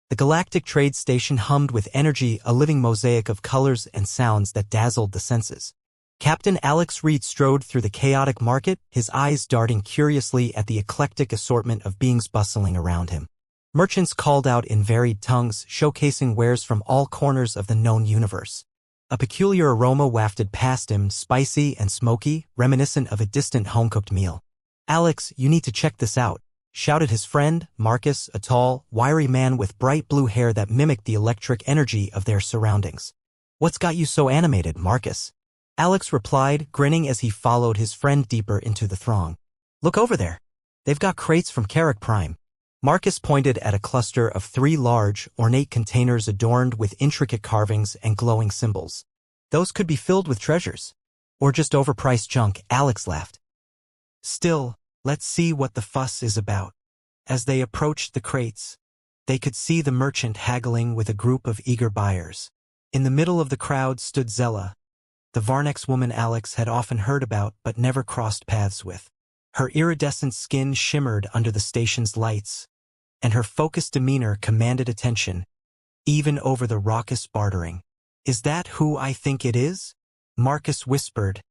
The galactic trade station hummed with energy, a living mosaic of colors and sounds that dazzled the senses. Captain Alex Reed strode through the chaotic market, his eyes darting curiously at the eclectic assortment of beings bustling around him. Merchants called out in varied tongues, showcasing wares from all corners of the known universe. A peculiar aroma wafted past him, spicy and smoky, reminiscent of a distant home-cooked meal. "Alex, you need to check this out," shouted his friend, Marcus, a tall, wiry man with bright blue hair that mimicked the electric energy of their surroundings. "What's got you so animated, Marcus?" Alex replied, grinning as he followed his friend deeper into the throng. "Look over there. They've got crates from Carrick Prime." Marcus pointed at a cluster of 3 large, ornate containers adorned with intricate carvings and glowing symbols. "Those could be filled with treasures. Or just overpriced junk," Alex laughed. "Still, let's see what the fuss is about." As they approached the crates, they could see the merchant haggling with a group of eager buyers. In the middle of the crowd stood Zella, the Varnex woman Alex had often heard about but never crossed paths with. Her iridescent skin shimmered under the station's lights, and her focused demeanor commanded attention, even over the raucous bartering. "Is that who I think it is?" Marcus whispered,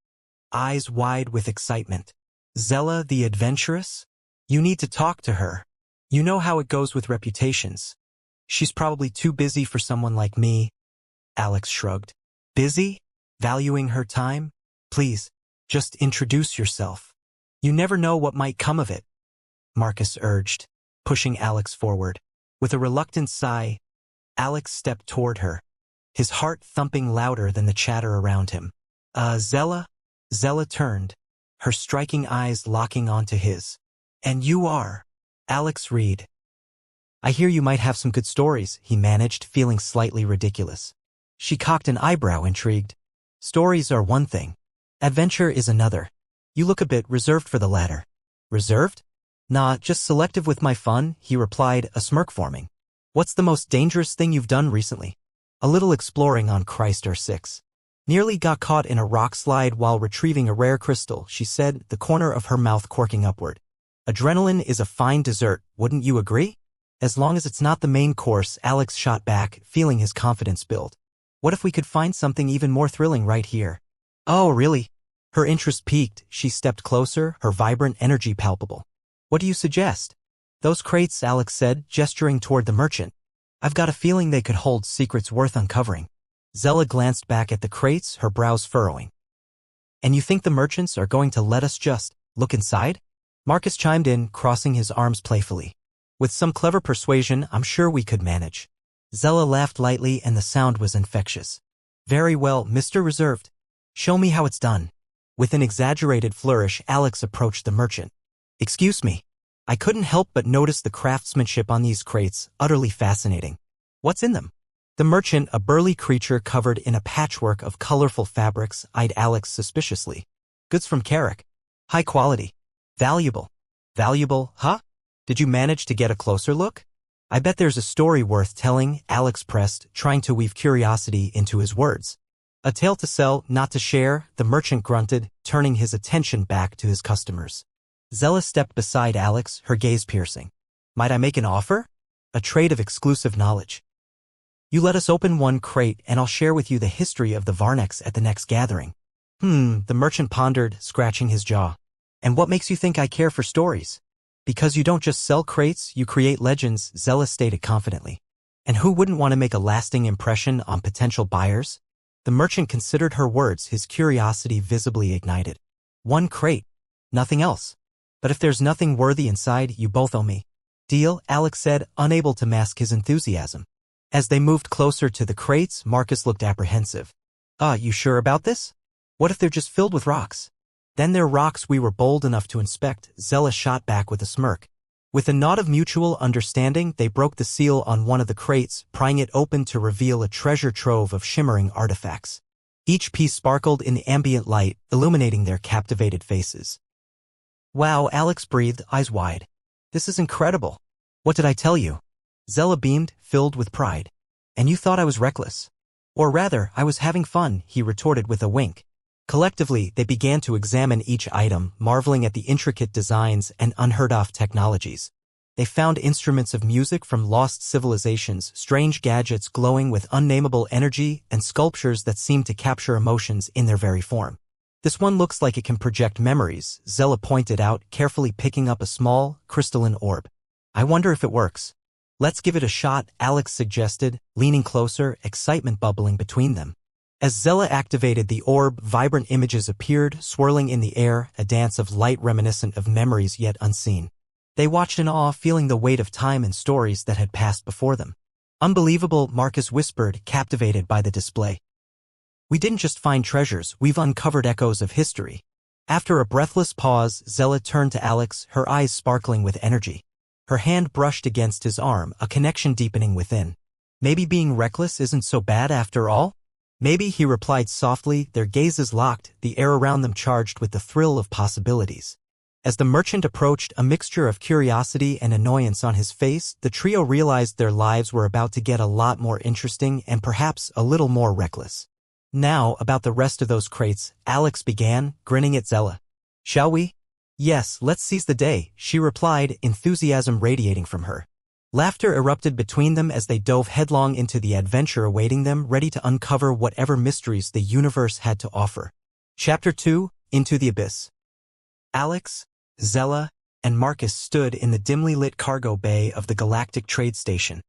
eyes wide with excitement. "Zella the adventuress? You need to talk to her. You know how it goes with reputations. She's probably too busy for someone like me." Alex shrugged. "Busy? Valuing her time? Please, just introduce yourself. You never know what might come of it," Marcus urged, pushing Alex forward. With a reluctant sigh, Alex stepped toward her, his heart thumping louder than the chatter around him. Zella?" Zella turned, her striking eyes locking onto his. "And you are Alex Reed. I hear you might have some good stories," he managed, feeling slightly ridiculous. She cocked an eyebrow, intrigued. "Stories are one thing. Adventure is another. You look a bit reserved for the latter." "Reserved? Nah, just selective with my fun," he replied, a smirk forming. "What's the most dangerous thing you've done recently?" "A little exploring on Christ R6. Nearly got caught in a rock slide while retrieving a rare crystal," she said, the corner of her mouth corking upward. "Adrenaline is a fine dessert, wouldn't you agree?" "As long as it's not the main course," Alex shot back, feeling his confidence build. "What if we could find something even more thrilling right here?" "Oh, really?" Her interest piqued, she stepped closer, her vibrant energy palpable. "What do you suggest?" "Those crates," Alex said, gesturing toward the merchant. "I've got a feeling they could hold secrets worth uncovering." Zella glanced back at the crates, her brows furrowing. "And you think the merchants are going to let us just look inside?" Marcus chimed in, crossing his arms playfully. "With some clever persuasion, I'm sure we could manage." Zella laughed lightly and the sound was infectious. "Very well, Mr. Reserved. Show me how it's done." With an exaggerated flourish, Alex approached the merchant. "Excuse me. I couldn't help but notice the craftsmanship on these crates, utterly fascinating. What's in them?" The merchant, a burly creature covered in a patchwork of colorful fabrics, eyed Alex suspiciously. "Goods from Carrick. High quality. Valuable." "Valuable, huh? Did you manage to get a closer look?" "I bet there's a story worth telling," Alex pressed, trying to weave curiosity into his words. "A tale to sell, not to share," the merchant grunted, turning his attention back to his customers. Zella stepped beside Alex, her gaze piercing. "Might I make an offer? A trade of exclusive knowledge. You let us open one crate and I'll share with you the history of the Varnex at the next gathering." The merchant pondered, scratching his jaw. "And what makes you think I care for stories?" "Because you don't just sell crates, you create legends," Zella stated confidently. "And who wouldn't want to make a lasting impression on potential buyers?" The merchant considered her words, his curiosity visibly ignited. "One crate. Nothing else. But if there's nothing worthy inside, you both owe me." "Deal," Alex said, unable to mask his enthusiasm. As they moved closer to the crates, Marcus looked apprehensive. You sure about this? What if they're just filled with rocks?" "Then they're rocks we were bold enough to inspect," Zella shot back with a smirk. With a nod of mutual understanding, they broke the seal on one of the crates, prying it open to reveal a treasure trove of shimmering artifacts. Each piece sparkled in the ambient light, illuminating their captivated faces. "Wow," Alex breathed, eyes wide. "This is incredible." "What did I tell you?" Zella beamed, filled with pride. "And you thought I was reckless?" "Or rather, I was having fun," he retorted with a wink. Collectively, they began to examine each item, marveling at the intricate designs and unheard-of technologies. They found instruments of music from lost civilizations, strange gadgets glowing with unnameable energy, and sculptures that seemed to capture emotions in their very form. This one looks like it can project memories, Zella pointed out, carefully picking up a small, crystalline orb. I wonder if it works. Let's give it a shot, Alex suggested, leaning closer, excitement bubbling between them. As Zella activated the orb, vibrant images appeared, swirling in the air, a dance of light reminiscent of memories yet unseen. They watched in awe, feeling the weight of time and stories that had passed before them. Unbelievable, Marcus whispered, captivated by the display. We didn't just find treasures, we've uncovered echoes of history. After a breathless pause, Zella turned to Alex, her eyes sparkling with energy. Her hand brushed against his arm, a connection deepening within. Maybe being reckless isn't so bad after all? Maybe, he replied softly, their gazes locked, the air around them charged with the thrill of possibilities. As the merchant approached, a mixture of curiosity and annoyance on his face, the trio realized their lives were about to get a lot more interesting and perhaps a little more reckless. Now, about the rest of those crates, Alex began, grinning at Zella. Shall we? Yes, let's seize the day, she replied, enthusiasm radiating from her. Laughter erupted between them as they dove headlong into the adventure awaiting them, ready to uncover whatever mysteries the universe had to offer. Chapter 2, Into the Abyss. Alex, Zella, and Marcus stood in the dimly lit cargo bay of the Galactic Trade Station,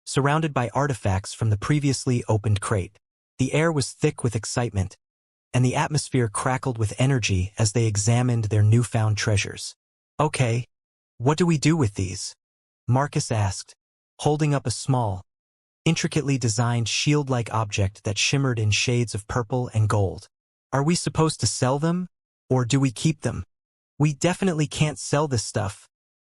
surrounded by artifacts from the previously opened crate. The air was thick with excitement, and the atmosphere crackled with energy as they examined their newfound treasures. Okay, what do we do with these? Marcus asked, holding up a small, intricately designed shield-like object that shimmered in shades of purple and gold. Are we supposed to sell them, or do we keep them? We definitely can't sell this stuff,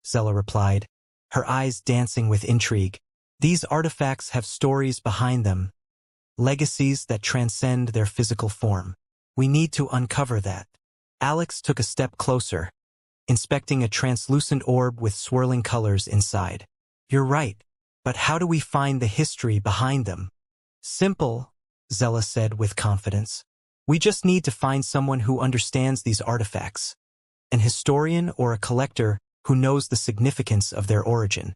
Zella replied, her eyes dancing with intrigue. These artifacts have stories behind them, legacies that transcend their physical form. We need to uncover that. Alex took a step closer, inspecting a translucent orb with swirling colors inside. You're right, but how do we find the history behind them? Simple, Zella said with confidence. We just need to find someone who understands these artifacts. An historian or a collector who knows the significance of their origin.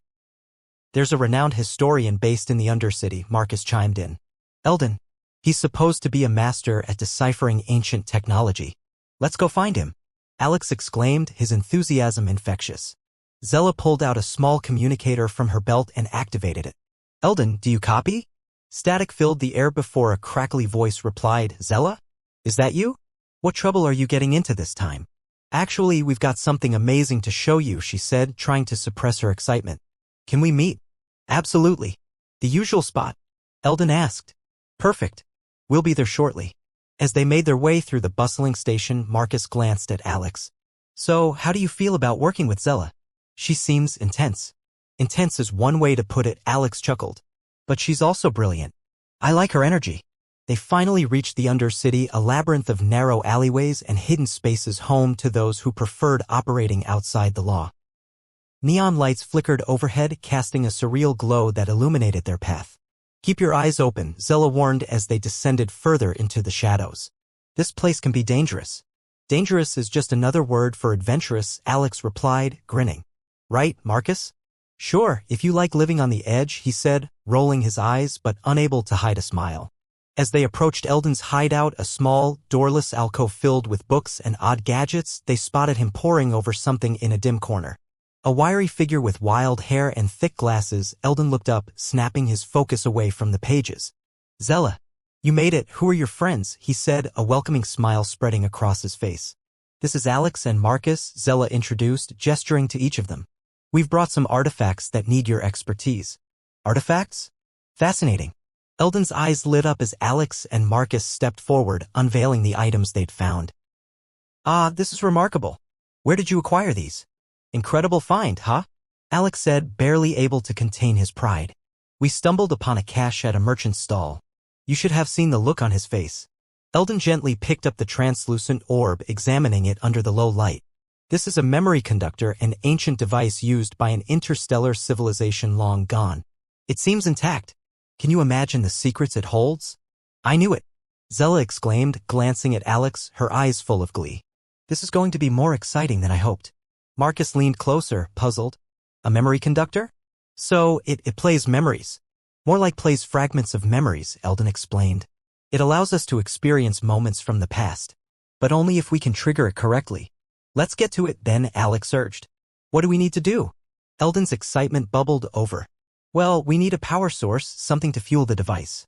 There's a renowned historian based in the Undercity, Marcus chimed in. Eldon. He's supposed to be a master at deciphering ancient technology. Let's go find him, Alex exclaimed, his enthusiasm infectious. Zella pulled out a small communicator from her belt and activated it. Eldon, do you copy? Static filled the air before a crackly voice replied, Zella? Is that you? What trouble are you getting into this time? Actually, we've got something amazing to show you, she said, trying to suppress her excitement. Can we meet? Absolutely. The usual spot? Eldon asked. Perfect. We'll be there shortly. As they made their way through the bustling station, Marcus glanced at Alex. So, how do you feel about working with Zella? She seems intense. Intense is one way to put it, Alex chuckled. But she's also brilliant. I like her energy. They finally reached the Undercity, a labyrinth of narrow alleyways and hidden spaces home to those who preferred operating outside the law. Neon lights flickered overhead, casting a surreal glow that illuminated their path. Keep your eyes open, Zella warned as they descended further into the shadows. This place can be dangerous. Dangerous is just another word for adventurous, Alex replied, grinning. Right, Marcus? Sure, if you like living on the edge, he said, rolling his eyes but unable to hide a smile. As they approached Eldon's hideout, a small, doorless alcove filled with books and odd gadgets, they spotted him poring over something in a dim corner. A wiry figure with wild hair and thick glasses, Eldon looked up, snapping his focus away from the pages. Zella, you made it. Who are your friends? He said, a welcoming smile spreading across his face. This is Alex and Marcus, Zella introduced, gesturing to each of them. We've brought some artifacts that need your expertise. Artifacts? Fascinating. Eldon's eyes lit up as Alex and Marcus stepped forward, unveiling the items they'd found. Ah, this is remarkable. Where did you acquire these? Incredible find, huh? Alex said, barely able to contain his pride. We stumbled upon a cache at a merchant's stall. You should have seen the look on his face. Eldon gently picked up the translucent orb, examining it under the low light. This is a memory conductor, an ancient device used by an interstellar civilization long gone. It seems intact. Can you imagine the secrets it holds? I knew it, Zella exclaimed, glancing at Alex, her eyes full of glee. This is going to be more exciting than I hoped. Marcus leaned closer, puzzled. A memory conductor? So, it plays memories. More like plays fragments of memories, Eldon explained. It allows us to experience moments from the past. But only if we can trigger it correctly. Let's get to it then, Alex urged. What do we need to do? Eldon's excitement bubbled over. Well, we need a power source, something to fuel the device.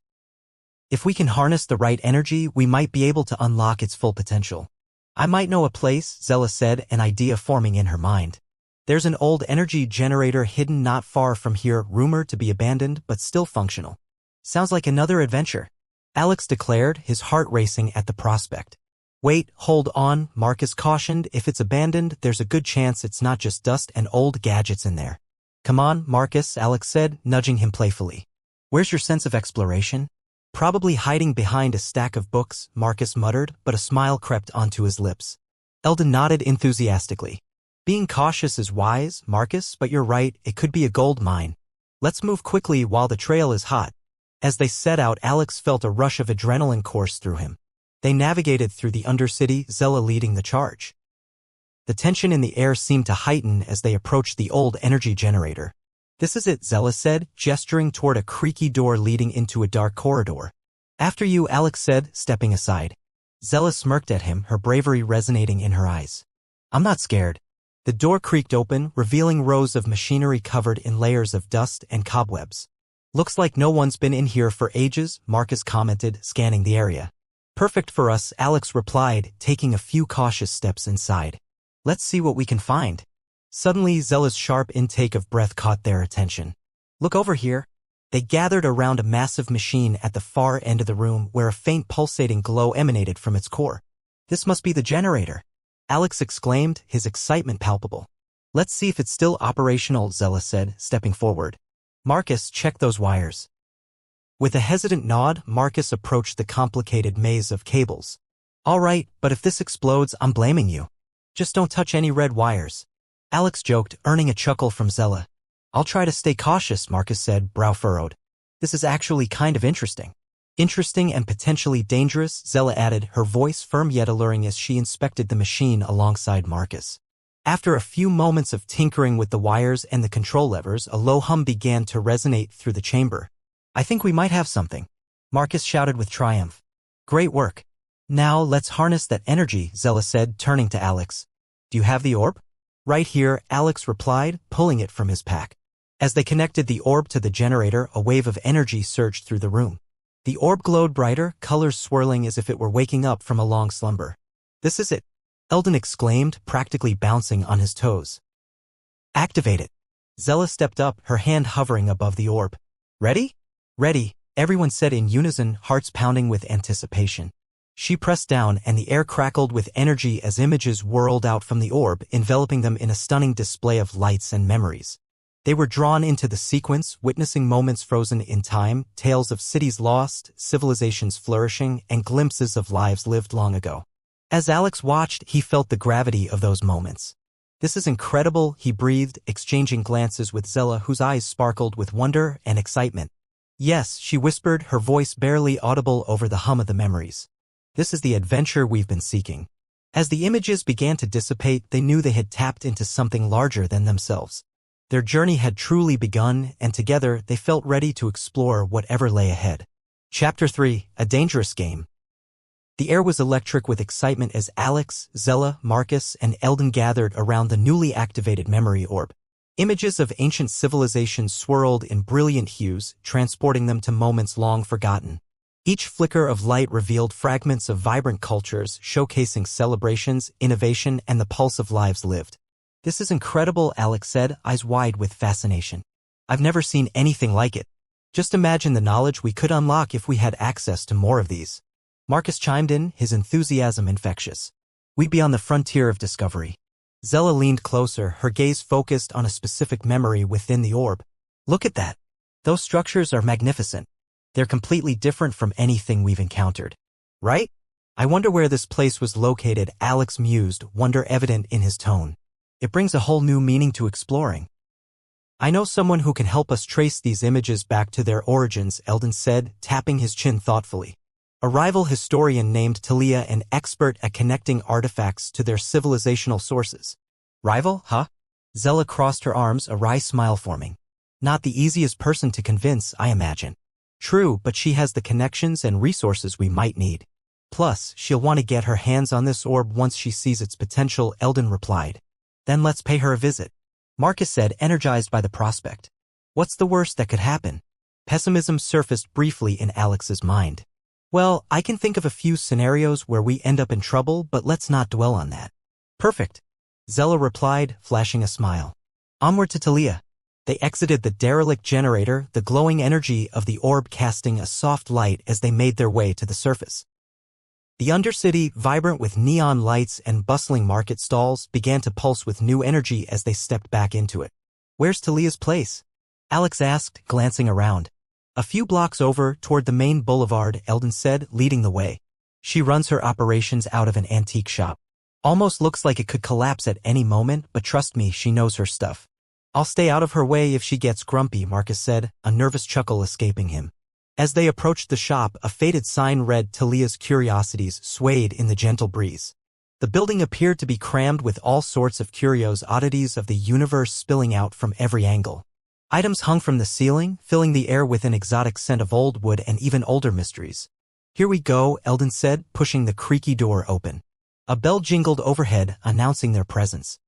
If we can harness the right energy, we might be able to unlock its full potential. I might know a place, Zella said, an idea forming in her mind. There's an old energy generator hidden not far from here, rumored to be abandoned but still functional. Sounds like another adventure, Alex declared, his heart racing at the prospect. Wait, hold on, Marcus cautioned. If it's abandoned, there's a good chance it's not just dust and old gadgets in there. Come on, Marcus, Alex said, nudging him playfully. Where's your sense of exploration? Probably hiding behind a stack of books, Marcus muttered, but a smile crept onto his lips. Eldon nodded enthusiastically. Being cautious is wise, Marcus, but you're right, it could be a gold mine. Let's move quickly while the trail is hot. As they set out, Alex felt a rush of adrenaline course through him. They navigated through the Undercity, Zella leading the charge. The tension in the air seemed to heighten as they approached the old energy generator. This is it, Zella said, gesturing toward a creaky door leading into a dark corridor. After you, Alex said, stepping aside. Zella smirked at him, her bravery resonating in her eyes. I'm not scared. The door creaked open, revealing rows of machinery covered in layers of dust and cobwebs. Looks like no one's been in here for ages, Marcus commented, scanning the area. Perfect for us, Alex replied, taking a few cautious steps inside. Let's see what we can find. Suddenly, Zella's sharp intake of breath caught their attention. Look over here. They gathered around a massive machine at the far end of the room where a faint pulsating glow emanated from its core. This must be the generator, Alex exclaimed, his excitement palpable. Let's see if it's still operational, Zella said, stepping forward. Marcus, check those wires. With a hesitant nod, Marcus approached the complicated maze of cables. All right, but if this explodes, I'm blaming you. Just don't touch any red wires. Alex joked, earning a chuckle from Zella. I'll try to stay cautious, Marcus said, brow furrowed. This is actually kind of interesting. Interesting and potentially dangerous, Zella added, her voice firm yet alluring as she inspected the machine alongside Marcus. After a few moments of tinkering with the wires and the control levers, a low hum began to resonate through the chamber. I think we might have something, Marcus shouted with triumph. Great work. Now let's harness that energy, Zella said, turning to Alex. Do you have the orb? Right here, Alex replied, pulling it from his pack. As they connected the orb to the generator, a wave of energy surged through the room. The orb glowed brighter, colors swirling as if it were waking up from a long slumber. This is it, Eldon exclaimed, practically bouncing on his toes. Activate it. Zella stepped up, her hand hovering above the orb. Ready? Ready, everyone said in unison, hearts pounding with anticipation. She pressed down and the air crackled with energy as images whirled out from the orb, enveloping them in a stunning display of lights and memories. They were drawn into the sequence, witnessing moments frozen in time, tales of cities lost, civilizations flourishing, and glimpses of lives lived long ago. As Alex watched, he felt the gravity of those moments. This is incredible, he breathed, exchanging glances with Zella, whose eyes sparkled with wonder and excitement. Yes, she whispered, her voice barely audible over the hum of the memories. This is the adventure we've been seeking. As the images began to dissipate, they knew they had tapped into something larger than themselves. Their journey had truly begun, and together they felt ready to explore whatever lay ahead. Chapter 3, A Dangerous Game. The air was electric with excitement as Alex, Zella, Marcus, and Eldon gathered around the newly activated memory orb. Images of ancient civilizations swirled in brilliant hues, transporting them to moments long forgotten. Each flicker of light revealed fragments of vibrant cultures, showcasing celebrations, innovation, and the pulse of lives lived. This is incredible, Alex said, eyes wide with fascination. I've never seen anything like it. Just imagine the knowledge we could unlock if we had access to more of these. Marcus chimed in, his enthusiasm infectious. We'd be on the frontier of discovery. Zella leaned closer, her gaze focused on a specific memory within the orb. Look at that. Those structures are magnificent. They're completely different from anything we've encountered. Right? I wonder where this place was located, Alex mused, wonder evident in his tone. It brings a whole new meaning to exploring. I know someone who can help us trace these images back to their origins, Eldon said, tapping his chin thoughtfully. A rival historian named Talia, an expert at connecting artifacts to their civilizational sources. Rival, huh? Zella crossed her arms, a wry smile forming. Not the easiest person to convince, I imagine. True, but she has the connections and resources we might need. Plus, she'll want to get her hands on this orb once she sees its potential, Eldon replied. Then let's pay her a visit. Marcus said, energized by the prospect. What's the worst that could happen? Pessimism surfaced briefly in Alex's mind. Well, I can think of a few scenarios where we end up in trouble, but let's not dwell on that. Perfect. Zella replied, flashing a smile. Onward to Talia. They exited the derelict generator, the glowing energy of the orb casting a soft light as they made their way to the surface. The Undercity, vibrant with neon lights and bustling market stalls, began to pulse with new energy as they stepped back into it. Where's Talia's place? Alex asked, glancing around. A few blocks over, toward the main boulevard, Eldon said, leading the way. She runs her operations out of an antique shop. Almost looks like it could collapse at any moment, but trust me, she knows her stuff. I'll stay out of her way if she gets grumpy, Marcus said, a nervous chuckle escaping him. As they approached the shop, a faded sign read Talia's Curiosities swayed in the gentle breeze. The building appeared to be crammed with all sorts of curios, oddities of the universe spilling out from every angle. Items hung from the ceiling, filling the air with an exotic scent of old wood and even older mysteries. Here we go, Eldon said, pushing the creaky door open. A bell jingled overhead, announcing their presence.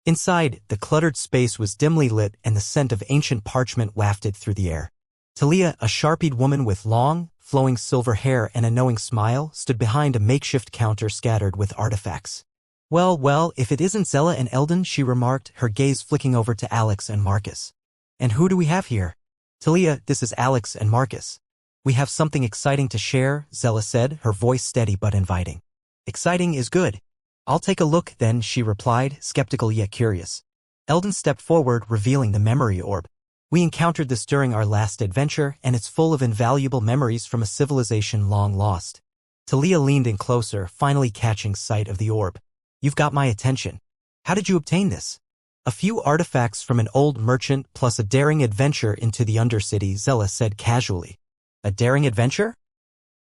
Inside, the cluttered space was dimly lit and the scent of ancient parchment wafted through the air. Talia, a sharp-eyed woman with long, flowing silver hair and a knowing smile, stood behind a makeshift counter scattered with artifacts. Well, if it isn't Zella and Eldon, she remarked, her gaze flicking over to Alex and Marcus. And who do we have here? Talia, this is Alex and Marcus. We have something exciting to share, Zella said, her voice steady but inviting. Exciting is good. I'll take a look then, she replied, skeptical yet curious. Eldon stepped forward, revealing the memory orb. We encountered this during our last adventure, and it's full of invaluable memories from a civilization long lost. Talia leaned in closer, finally catching sight of the orb. You've got my attention. How did you obtain this? A few artifacts from an old merchant plus a daring adventure into the Undercity, Zella said casually. A daring adventure?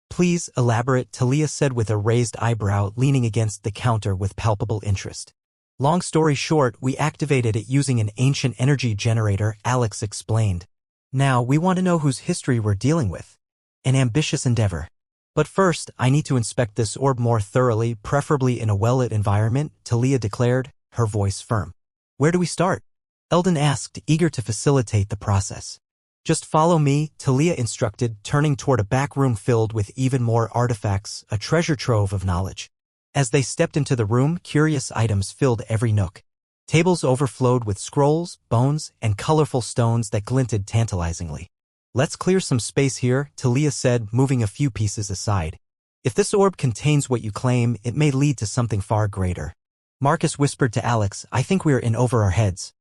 Please elaborate, Talia said with a raised eyebrow, leaning against the counter with palpable interest. Long story short, we activated it using an ancient energy generator, Alex explained. Now, we want to know whose history we're dealing with. An ambitious endeavor. But first, I need to inspect this orb more thoroughly, preferably in a well-lit environment, Talia declared, her voice firm. Where do we start? Eldon asked, eager to facilitate the process. Just follow me, Talia instructed, turning toward a back room filled with even more artifacts, a treasure trove of knowledge. As they stepped into the room, curious items filled every nook. Tables overflowed with scrolls, bones, and colorful stones that glinted tantalizingly. Let's clear some space here, Talia said, moving a few pieces aside. If this orb contains what you claim, it may lead to something far greater. Marcus whispered to Alex, I think we're in over our heads.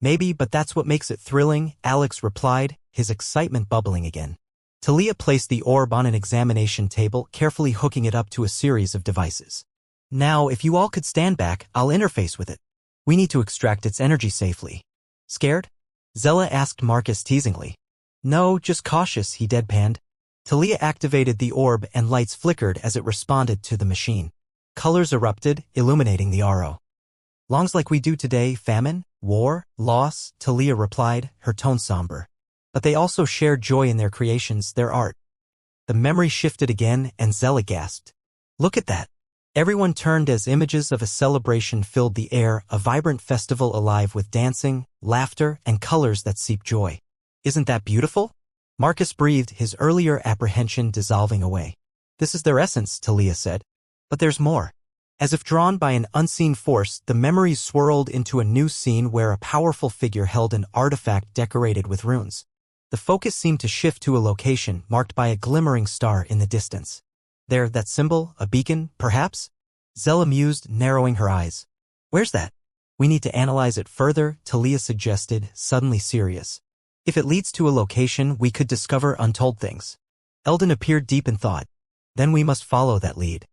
Maybe, but that's what makes it thrilling, Alex replied, his excitement bubbling again. Talia placed the orb on an examination table, carefully hooking it up to a series of devices. Now, if you all could stand back, I'll interface with it. We need to extract its energy safely. Scared? Zella asked Marcus teasingly. No, just cautious, he deadpanned. Talia activated the orb and lights flickered as it responded to the machine. Colors erupted, illuminating the RO. Longs like we do today, famine, war, loss, Talia replied, her tone somber. But they also shared joy in their creations, their art. The memory shifted again, and Zella gasped. Look at that. Everyone turned as images of a celebration filled the air, a vibrant festival alive with dancing, laughter, and colors that seep joy. Isn't that beautiful? Marcus breathed, his earlier apprehension dissolving away. This is their essence, Talia said. But there's more. As if drawn by an unseen force, the memories swirled into a new scene where a powerful figure held an artifact decorated with runes. The focus seemed to shift to a location marked by a glimmering star in the distance. There, that symbol, a beacon, perhaps? Zella mused, narrowing her eyes. Where's that? We need to analyze it further, Talia suggested, suddenly serious. If it leads to a location, we could discover untold things. Eldon appeared deep in thought. Then we must follow that lead.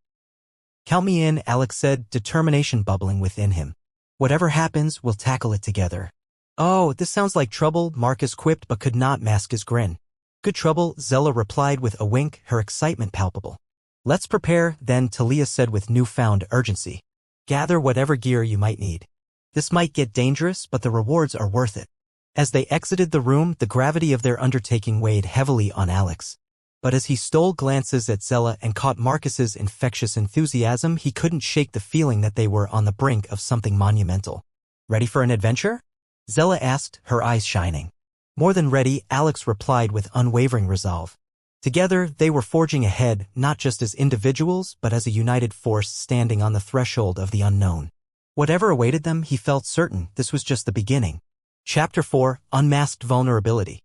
Count me in, Alex said, determination bubbling within him. Whatever happens, we'll tackle it together. Oh, this sounds like trouble, Marcus quipped but could not mask his grin. Good trouble, Zella replied with a wink, her excitement palpable. Let's prepare, then, Talia said with newfound urgency. Gather whatever gear you might need. This might get dangerous, but the rewards are worth it. As they exited the room, the gravity of their undertaking weighed heavily on Alex. But as he stole glances at Zella and caught Marcus's infectious enthusiasm, he couldn't shake the feeling that they were on the brink of something monumental. Ready for an adventure? Zella asked, her eyes shining. More than ready, Alex replied with unwavering resolve. Together, they were forging ahead, not just as individuals, but as a united force standing on the threshold of the unknown. Whatever awaited them, he felt certain this was just the beginning. Chapter 4: Unmasked Vulnerability.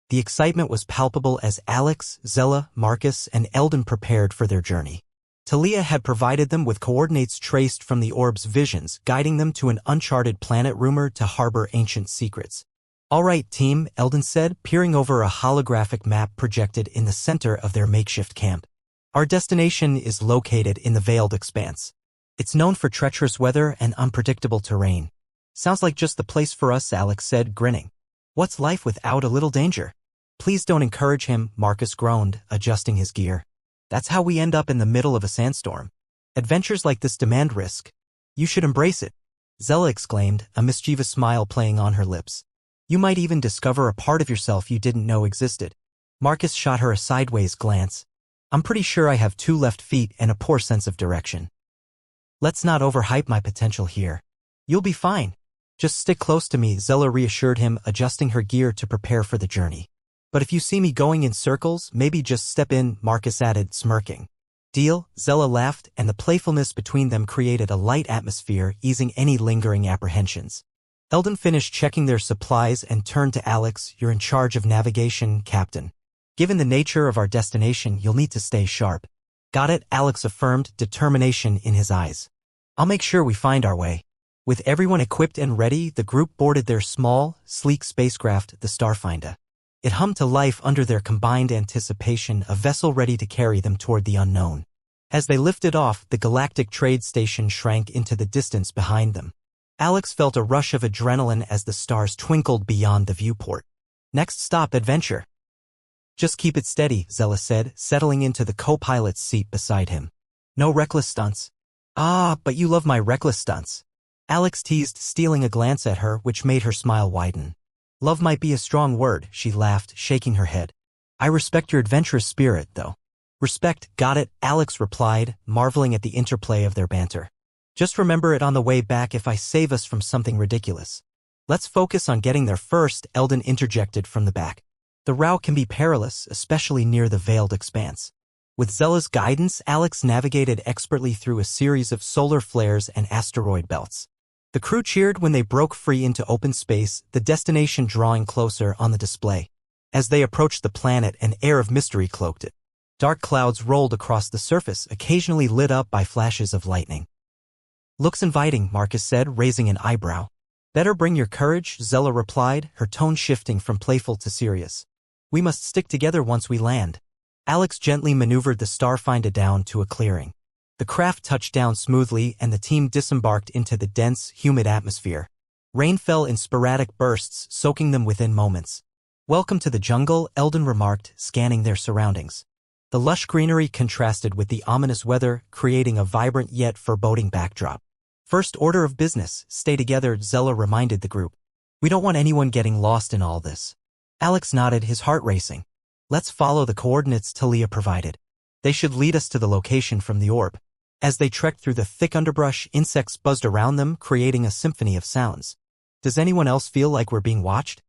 The excitement was palpable as Alex, Zella, Marcus, and Eldon prepared for their journey. Talia had provided them with coordinates traced from the orb's visions, guiding them to an uncharted planet rumored to harbor ancient secrets. "All right, team," Eldon said, peering over a holographic map projected in the center of their makeshift camp. "Our destination is located in the Veiled Expanse. It's known for treacherous weather and unpredictable terrain." "Sounds like just the place for us," Alex said, grinning. "What's life without a little danger?" "Please don't encourage him," Marcus groaned, adjusting his gear. "That's how we end up in the middle of a sandstorm. Adventures like this demand risk. You should embrace it," Zella exclaimed, a mischievous smile playing on her lips. "You might even discover a part of yourself you didn't know existed." Marcus shot her a sideways glance. "I'm pretty sure I have 2 left feet and a poor sense of direction. Let's not overhype my potential here. You'll be fine. Just stick close to me," Zella reassured him, adjusting her gear to prepare for the journey. "But if you see me going in circles, maybe just step in," Marcus added, smirking. "Deal?" Zella laughed, and the playfulness between them created a light atmosphere, easing any lingering apprehensions. Eldon finished checking their supplies and turned to Alex. "You're in charge of navigation, Captain. Given the nature of our destination, you'll need to stay sharp." "Got it," Alex affirmed, determination in his eyes. "I'll make sure we find our way." With everyone equipped and ready, the group boarded their small, sleek spacecraft, the Starfinder. It hummed to life under their combined anticipation, a vessel ready to carry them toward the unknown. As they lifted off, the galactic trade station shrank into the distance behind them. Alex felt a rush of adrenaline as the stars twinkled beyond the viewport. "Next stop, adventure." "Just keep it steady," Zella said, settling into the co-pilot's seat beside him. "No reckless stunts." "Ah, but you love my reckless stunts," Alex teased, stealing a glance at her, which made her smile widen. "Love might be a strong word," she laughed, shaking her head. "I respect your adventurous spirit, though." "Respect, got it," Alex replied, marveling at the interplay of their banter. "Just remember it on the way back if I save us from something ridiculous." "Let's focus on getting there first," Eldon interjected from the back. "The route can be perilous, especially near the Veiled Expanse." With Zella's guidance, Alex navigated expertly through a series of solar flares and asteroid belts. The crew cheered when they broke free into open space, the destination drawing closer on the display. As they approached the planet, an air of mystery cloaked it. Dark clouds rolled across the surface, occasionally lit up by flashes of lightning. "Looks inviting," Marcus said, raising an eyebrow. "Better bring your courage," Zella replied, her tone shifting from playful to serious. "We must stick together once we land." Alex gently maneuvered the Starfinder down to a clearing. The craft touched down smoothly and the team disembarked into the dense, humid atmosphere. Rain fell in sporadic bursts, soaking them within moments. "Welcome to the jungle," Eldon remarked, scanning their surroundings. The lush greenery contrasted with the ominous weather, creating a vibrant yet foreboding backdrop. "First order of business, stay together," Zella reminded the group. "We don't want anyone getting lost in all this." Alex nodded, his heart racing. "Let's follow the coordinates Talia provided. They should lead us to the location from the orb." As they trekked through the thick underbrush, insects buzzed around them, creating a symphony of sounds. "Does anyone else feel like we're being watched?"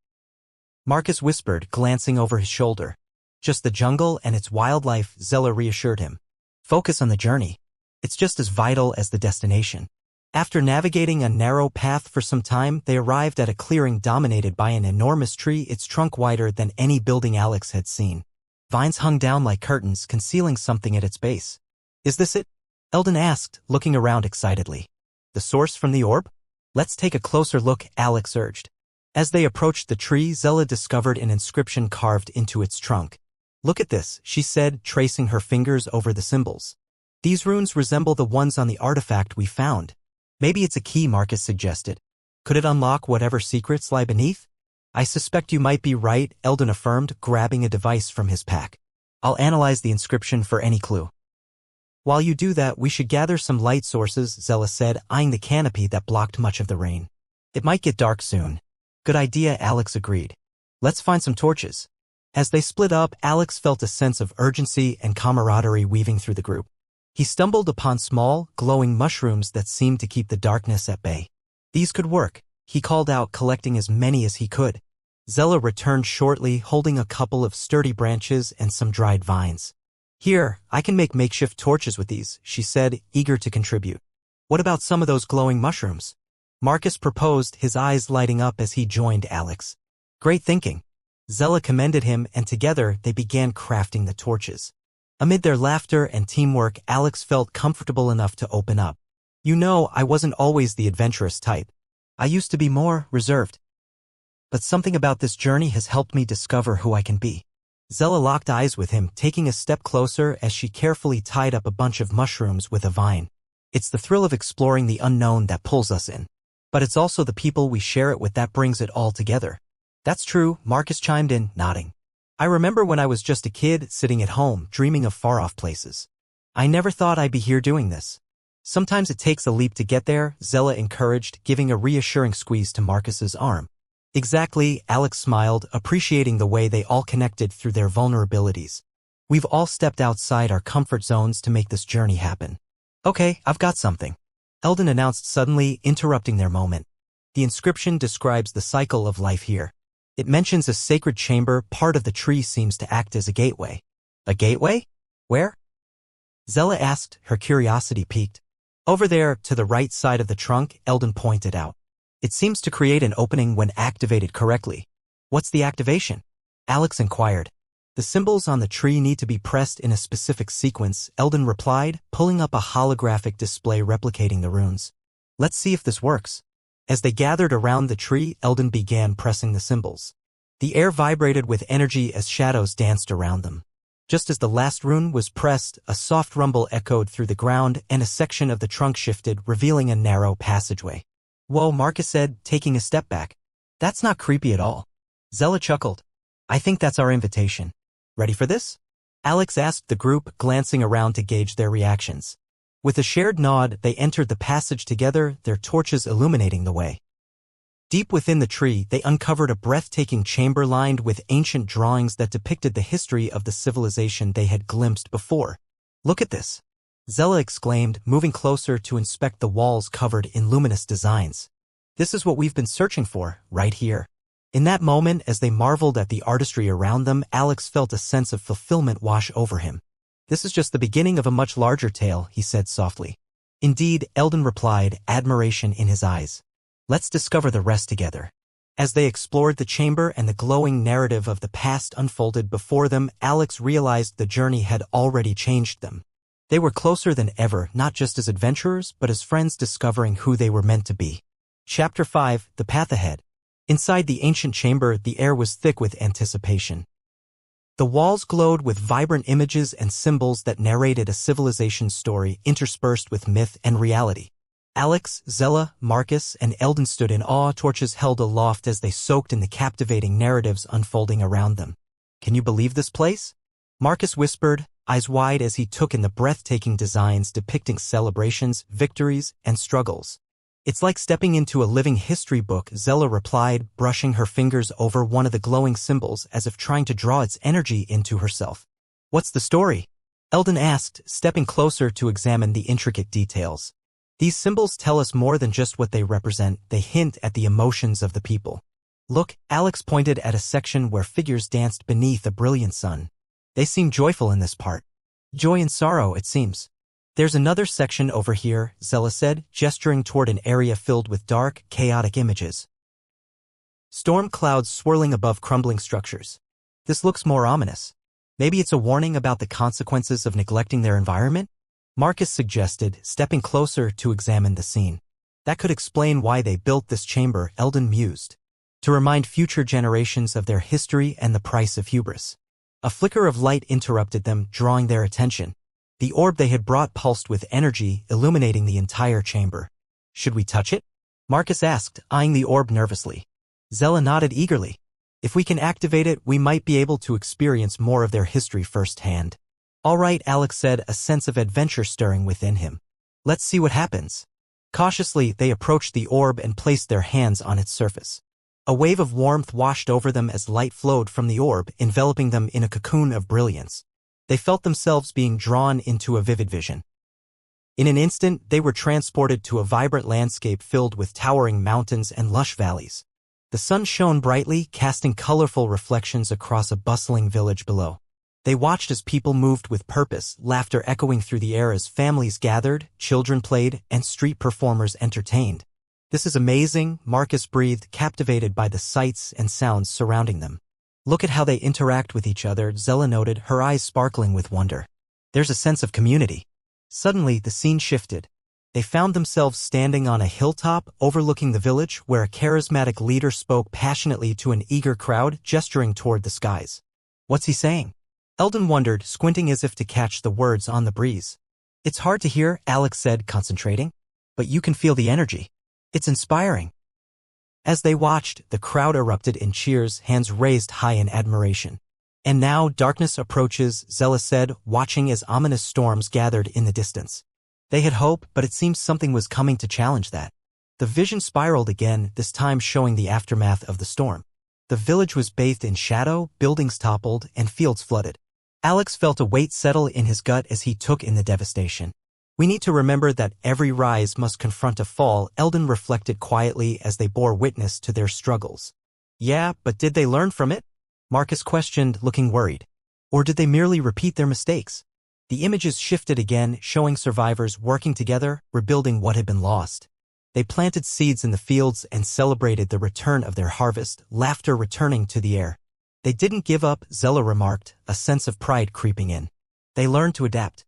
Marcus whispered, glancing over his shoulder. "Just the jungle and its wildlife," Zella reassured him. "Focus on the journey. It's just as vital as the destination." After navigating a narrow path for some time, they arrived at a clearing dominated by an enormous tree, its trunk wider than any building Alex had seen. Vines hung down like curtains, concealing something at its base. "Is this it?" Eldon asked, looking around excitedly. "The source from the orb?" "Let's take a closer look," Alex urged. As they approached the tree, Zella discovered an inscription carved into its trunk. "Look at this," she said, tracing her fingers over the symbols. "These runes resemble the ones on the artifact we found." "Maybe it's a key," Marcus suggested. "Could it unlock whatever secrets lie beneath?" "I suspect you might be right," Eldon affirmed, grabbing a device from his pack. "I'll analyze the inscription for any clue." While you do that, we should gather some light sources, Zella said, eyeing the canopy that blocked much of the rain. It might get dark soon. Good idea, Alex agreed. Let's find some torches. As they split up, Alex felt a sense of urgency and camaraderie weaving through the group. He stumbled upon small, glowing mushrooms that seemed to keep the darkness at bay. These could work, he called out, collecting as many as he could. Zella returned shortly, holding a couple of sturdy branches and some dried vines. Here, I can make makeshift torches with these, she said, eager to contribute. What about some of those glowing mushrooms? Marcus proposed, his eyes lighting up as he joined Alex. Great thinking. Zella commended him, and together they began crafting the torches. Amid their laughter and teamwork, Alex felt comfortable enough to open up. You know, I wasn't always the adventurous type. I used to be more reserved. But something about this journey has helped me discover who I can be. Zella locked eyes with him, taking a step closer as she carefully tied up a bunch of mushrooms with a vine. It's the thrill of exploring the unknown that pulls us in. But it's also the people we share it with that brings it all together. That's true, Marcus chimed in, nodding. I remember when I was just a kid, sitting at home, dreaming of far-off places. I never thought I'd be here doing this. Sometimes it takes a leap to get there, Zella encouraged, giving a reassuring squeeze to Marcus's arm. Exactly, Alex smiled, appreciating the way they all connected through their vulnerabilities. We've all stepped outside our comfort zones to make this journey happen. Okay, I've got something. Eldon announced suddenly, interrupting their moment. The inscription describes the cycle of life here. It mentions a sacred chamber. Part of the tree seems to act as a gateway. A gateway? Where? Zella asked, her curiosity piqued. Over there, to the right side of the trunk, Eldon pointed out. It seems to create an opening when activated correctly. What's the activation? Alex inquired. The symbols on the tree need to be pressed in a specific sequence, Eldon replied, pulling up a holographic display replicating the runes. Let's see if this works. As they gathered around the tree, Eldon began pressing the symbols. The air vibrated with energy as shadows danced around them. Just as the last rune was pressed, a soft rumble echoed through the ground and a section of the trunk shifted, revealing a narrow passageway. Whoa, Marcus said, taking a step back. That's not creepy at all. Zella chuckled. I think that's our invitation. Ready for this? Alex asked the group, glancing around to gauge their reactions. With a shared nod, they entered the passage together, their torches illuminating the way. Deep within the tree, they uncovered a breathtaking chamber lined with ancient drawings that depicted the history of the civilization they had glimpsed before. Look at this. Zella exclaimed, moving closer to inspect the walls covered in luminous designs. This is what we've been searching for, right here. In that moment, as they marveled at the artistry around them, Alex felt a sense of fulfillment wash over him. This is just the beginning of a much larger tale, he said softly. Indeed, Eldon replied, admiration in his eyes. Let's discover the rest together. As they explored the chamber and the glowing narrative of the past unfolded before them, Alex realized the journey had already changed them. They were closer than ever, not just as adventurers, but as friends discovering who they were meant to be. Chapter 5, The Path Ahead. Inside the ancient chamber, the air was thick with anticipation. The walls glowed with vibrant images and symbols that narrated a civilization's story interspersed with myth and reality. Alex, Zella, Marcus, and Eldon stood in awe, torches held aloft as they soaked in the captivating narratives unfolding around them. Can you believe this place? Marcus whispered, eyes wide as he took in the breathtaking designs depicting celebrations, victories, and struggles. It's like stepping into a living history book, Zella replied, brushing her fingers over one of the glowing symbols as if trying to draw its energy into herself. What's the story? Eldon asked, stepping closer to examine the intricate details. These symbols tell us more than just what they represent, they hint at the emotions of the people. Look, Alex pointed at a section where figures danced beneath a brilliant sun. They seem joyful in this part. Joy and sorrow, it seems. There's another section over here, Zella said, gesturing toward an area filled with dark, chaotic images. Storm clouds swirling above crumbling structures. This looks more ominous. Maybe it's a warning about the consequences of neglecting their environment? Marcus suggested, stepping closer to examine the scene. That could explain why they built this chamber, Eldon mused. To remind future generations of their history and the price of hubris. A flicker of light interrupted them, drawing their attention. The orb they had brought pulsed with energy, illuminating the entire chamber. Should we touch it? Marcus asked, eyeing the orb nervously. Zella nodded eagerly. If we can activate it, we might be able to experience more of their history firsthand. All right, Alex said, a sense of adventure stirring within him. Let's see what happens. Cautiously, they approached the orb and placed their hands on its surface. A wave of warmth washed over them as light flowed from the orb, enveloping them in a cocoon of brilliance. They felt themselves being drawn into a vivid vision. In an instant, they were transported to a vibrant landscape filled with towering mountains and lush valleys. The sun shone brightly, casting colorful reflections across a bustling village below. They watched as people moved with purpose, laughter echoing through the air as families gathered, children played, and street performers entertained. This is amazing, Marcus breathed, captivated by the sights and sounds surrounding them. Look at how they interact with each other, Zella noted, her eyes sparkling with wonder. There's a sense of community. Suddenly, the scene shifted. They found themselves standing on a hilltop overlooking the village where a charismatic leader spoke passionately to an eager crowd, gesturing toward the skies. What's he saying? Eldon wondered, squinting as if to catch the words on the breeze. It's hard to hear, Alex said, concentrating. But you can feel the energy. It's inspiring. As they watched, the crowd erupted in cheers, hands raised high in admiration. And now darkness approaches, Zella said, watching as ominous storms gathered in the distance. They had hope, but it seemed something was coming to challenge that. The vision spiraled again, this time showing the aftermath of the storm. The village was bathed in shadow, buildings toppled, and fields flooded. Alex felt a weight settle in his gut as he took in the devastation. We need to remember that every rise must confront a fall, Eldon reflected quietly as they bore witness to their struggles. Yeah, but did they learn from it? Marcus questioned, looking worried. Or did they merely repeat their mistakes? The images shifted again, showing survivors working together, rebuilding what had been lost. They planted seeds in the fields and celebrated the return of their harvest, laughter returning to the air. They didn't give up, Zella remarked, a sense of pride creeping in. They learned to adapt.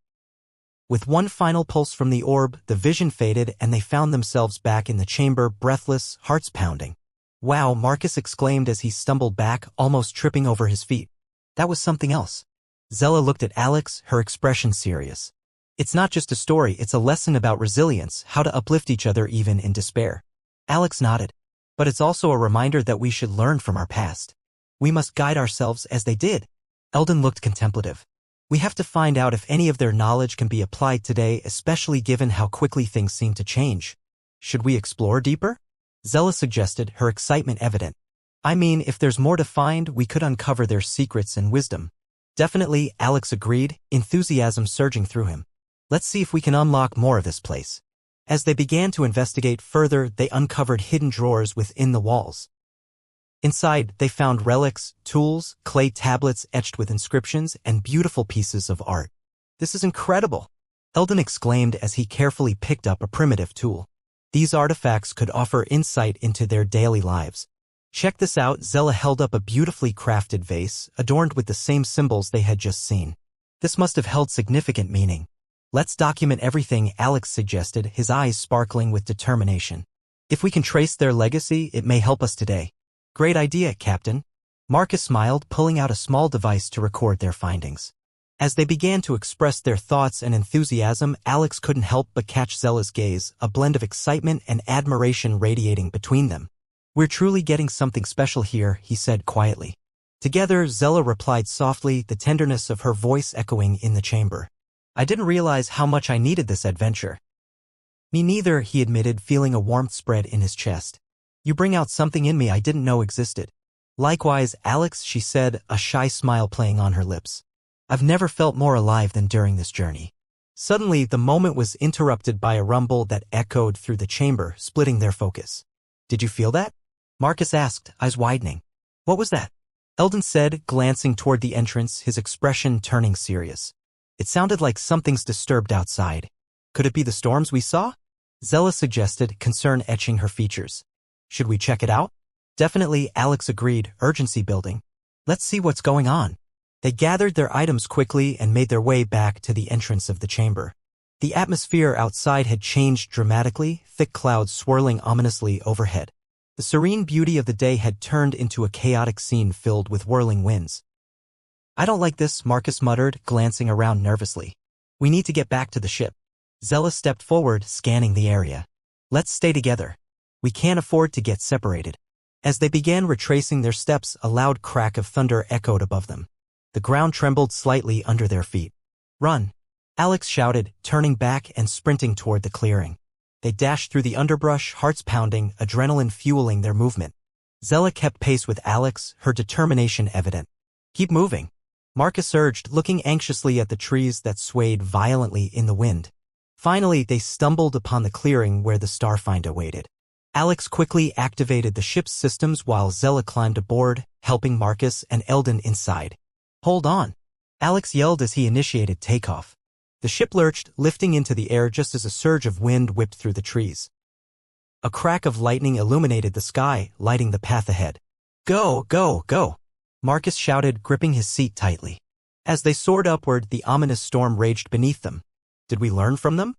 With one final pulse from the orb, the vision faded and they found themselves back in the chamber, breathless, hearts pounding. Wow, Marcus exclaimed as he stumbled back, almost tripping over his feet. That was something else. Zella looked at Alex, her expression serious. It's not just a story, it's a lesson about resilience, how to uplift each other even in despair. Alex nodded. But it's also a reminder that we should learn from our past. We must guide ourselves as they did. Eldon looked contemplative. We have to find out if any of their knowledge can be applied today, especially given how quickly things seem to change. Should we explore deeper? Zella suggested, her excitement evident. I mean, if there's more to find, we could uncover their secrets and wisdom. Definitely, Alex agreed, enthusiasm surging through him. Let's see if we can unlock more of this place. As they began to investigate further, they uncovered hidden drawers within the walls. Inside, they found relics, tools, clay tablets etched with inscriptions, and beautiful pieces of art. This is incredible! Eldon exclaimed as he carefully picked up a primitive tool. These artifacts could offer insight into their daily lives. Check this out, Zella held up a beautifully crafted vase, adorned with the same symbols they had just seen. This must have held significant meaning. Let's document everything, Alex suggested, his eyes sparkling with determination. If we can trace their legacy, it may help us today. Great idea, Captain. Marcus smiled, pulling out a small device to record their findings. As they began to express their thoughts and enthusiasm, Alex couldn't help but catch Zella's gaze, a blend of excitement and admiration radiating between them. We're truly getting something special here, he said quietly. Together, Zella replied softly, the tenderness of her voice echoing in the chamber. I didn't realize how much I needed this adventure. Me neither, he admitted, feeling a warmth spread in his chest. You bring out something in me I didn't know existed. Likewise, Alex, she said, a shy smile playing on her lips. I've never felt more alive than during this journey. Suddenly, the moment was interrupted by a rumble that echoed through the chamber, splitting their focus. Did you feel that? Marcus asked, eyes widening. What was that? Eldon said, glancing toward the entrance, his expression turning serious. It sounded like something's disturbed outside. Could it be the storms we saw? Zella suggested, concern etching her features. Should we check it out? Definitely, Alex agreed, urgency building. Let's see what's going on. They gathered their items quickly and made their way back to the entrance of the chamber. The atmosphere outside had changed dramatically, thick clouds swirling ominously overhead. The serene beauty of the day had turned into a chaotic scene filled with whirling winds. I don't like this, Marcus muttered, glancing around nervously. We need to get back to the ship. Zella stepped forward, scanning the area. Let's stay together. We can't afford to get separated. As they began retracing their steps, a loud crack of thunder echoed above them. The ground trembled slightly under their feet. Run! Alex shouted, turning back and sprinting toward the clearing. They dashed through the underbrush, hearts pounding, adrenaline fueling their movement. Zella kept pace with Alex, her determination evident. Keep moving, Marcus urged, looking anxiously at the trees that swayed violently in the wind. Finally, they stumbled upon the clearing where the Starfinder waited. Alex quickly activated the ship's systems while Zella climbed aboard, helping Marcus and Eldon inside. Hold on! Alex yelled as he initiated takeoff. The ship lurched, lifting into the air just as a surge of wind whipped through the trees. A crack of lightning illuminated the sky, lighting the path ahead. Go, go, go! Marcus shouted, gripping his seat tightly. As they soared upward, the ominous storm raged beneath them. Did we learn from them?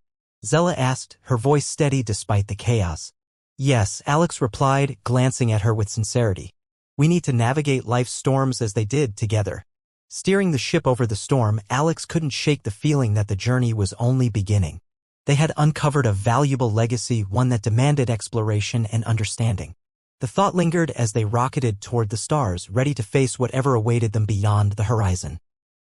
Zella asked, her voice steady despite the chaos. Yes, Alex replied, glancing at her with sincerity. We need to navigate life's storms as they did together. Steering the ship over the storm, Alex couldn't shake the feeling that the journey was only beginning. They had uncovered a valuable legacy, one that demanded exploration and understanding. The thought lingered as they rocketed toward the stars, ready to face whatever awaited them beyond the horizon.